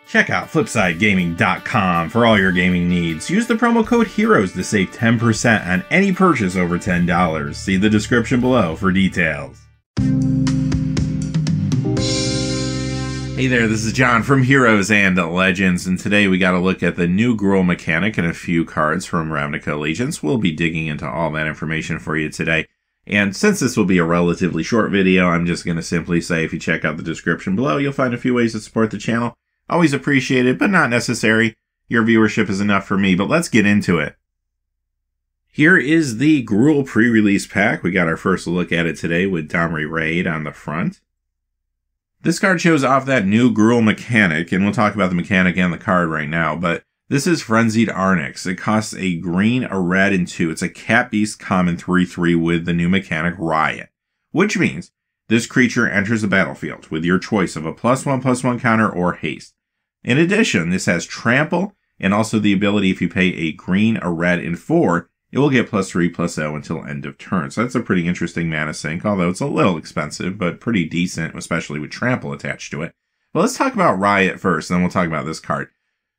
Check out FlipsideGaming.com for all your gaming needs. Use the promo code HEROES to save 10% on any purchase over $10. See the description below for details. Hey there, this is John from Heroes and Legends, and today we got to look at the new Gruul mechanic and a few cards from Ravnica Allegiance. We'll be digging into all that information for you today. And since this will be a relatively short video, I'm just going to simply say if you check out the description below, you'll find a few ways to support the channel. Always appreciated, but not necessary. Your viewership is enough for me, but let's get into it. Here is the Gruul pre-release pack. We got our first look at it today with Domri Raid on the front. This card shows off that new Gruul mechanic, and we'll talk about the mechanic and the card right now, but this is Frenzied Arynx. It costs a green, a red, and 2. It's a Cat Beast common 3/3 with the new mechanic Riot, which means this creature enters the battlefield with your choice of a +1/+1 counter or haste. In addition, this has Trample, and also the ability if you pay a green, a red, and 4, it will get +3/+0 until end of turn. So that's a pretty interesting mana sink, although it's a little expensive, but pretty decent, especially with Trample attached to it. But let's talk about Riot first, then we'll talk about this card.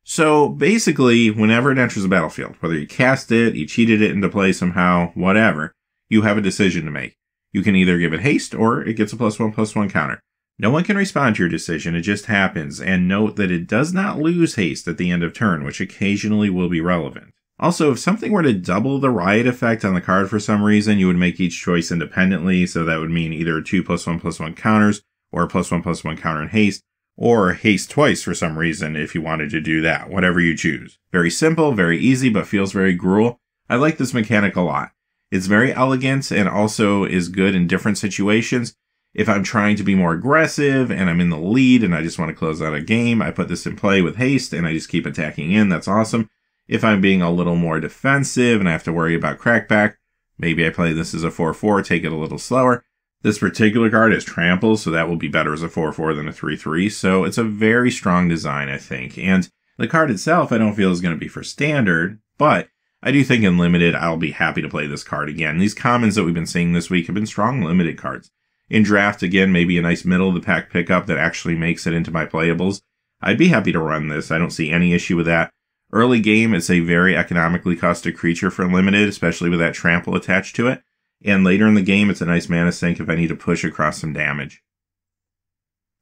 So basically, whenever it enters the battlefield, whether you cast it, you cheated it into play somehow, whatever, you have a decision to make. You can either give it haste, or it gets a +1/+1 counter. No one can respond to your decision, it just happens, and note that it does not lose haste at the end of turn, which occasionally will be relevant. Also, if something were to double the Riot effect on the card for some reason, you would make each choice independently, so that would mean either 2 +1/+1 counters, or a +1/+1 counter in haste, or haste twice for some reason if you wanted to do that, whatever you choose. Very simple, very easy, but feels very Gruul. I like this mechanic a lot. It's very elegant and also is good in different situations. If I'm trying to be more aggressive and I'm in the lead and I just want to close out a game, I put this in play with haste and I just keep attacking in. That's awesome. If I'm being a little more defensive and I have to worry about crackback, maybe I play this as a 4/4, take it a little slower. This particular card is Trample, so that will be better as a 4/4 than a 3/3. So it's a very strong design, I think. And the card itself, I don't feel is going to be for standard, but I do think in limited, I'll be happy to play this card again. These commons that we've been seeing this week have been strong limited cards. In draft, again, maybe a nice middle of the pack pickup that actually makes it into my playables. I'd be happy to run this. I don't see any issue with that. Early game, it's a very economically costed creature for limited, especially with that Trample attached to it. And later in the game, it's a nice mana sink if I need to push across some damage.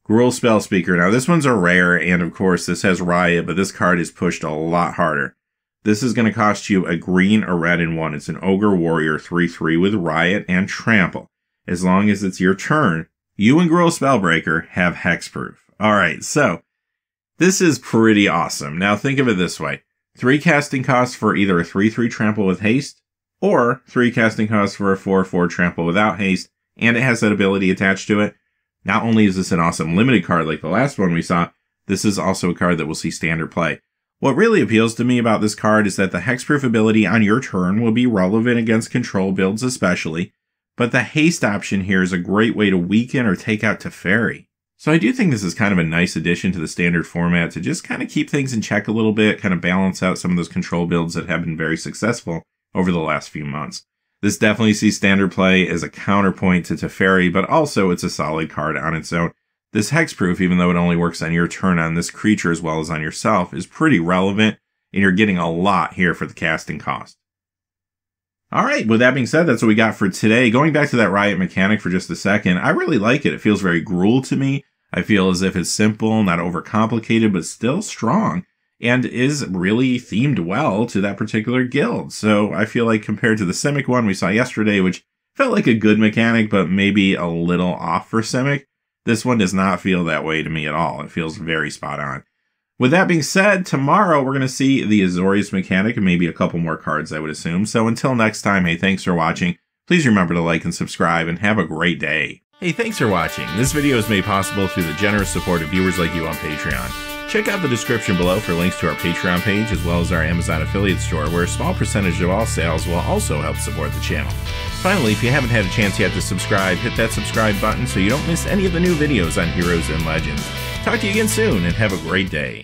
Gruul Spellbreaker. Now, this one's a rare, and of course, this has Riot, but this card is pushed a lot harder. This is going to cost you a green, a red, and 1. It's an Ogre Warrior 3/3 with Riot and Trample. As long as it's your turn, you and Gruul Spellbreaker have hexproof. Alright, so this is pretty awesome. Now think of it this way. 3 casting costs for either a 3/3 Trample with haste, or 3 casting costs for a 4/4 Trample without haste, and it has that ability attached to it. Not only is this an awesome limited card like the last one we saw, this is also a card that will see standard play. What really appeals to me about this card is that the hexproof ability on your turn will be relevant against control builds especially, but the haste option here is a great way to weaken or take out Teferi. So I do think this is kind of a nice addition to the standard format to just kind of keep things in check a little bit, kind of balance out some of those control builds that have been very successful over the last few months. This definitely sees standard play as a counterpoint to Teferi, but also it's a solid card on its own. This hexproof, even though it only works on your turn on this creature as well as on yourself, is pretty relevant, and you're getting a lot here for the casting cost. Alright, with that being said, that's what we got for today. Going back to that Riot mechanic for just a second, I really like it. It feels very Gruul to me. I feel as if it's simple, not overcomplicated, but still strong, and is really themed well to that particular guild. So I feel like compared to the Simic one we saw yesterday, which felt like a good mechanic, but maybe a little off for Simic, this one does not feel that way to me at all. It feels very spot on. With that being said, tomorrow we're going to see the Azorius mechanic and maybe a couple more cards, I would assume. So until next time, hey, thanks for watching. Please remember to like and subscribe, and have a great day. Hey, thanks for watching. This video is made possible through the generous support of viewers like you on Patreon. Check out the description below for links to our Patreon page, as well as our Amazon affiliate store, where a small percentage of all sales will also help support the channel. Finally, if you haven't had a chance yet to subscribe, hit that subscribe button so you don't miss any of the new videos on Heroes and Legends. Talk to you again soon, and have a great day.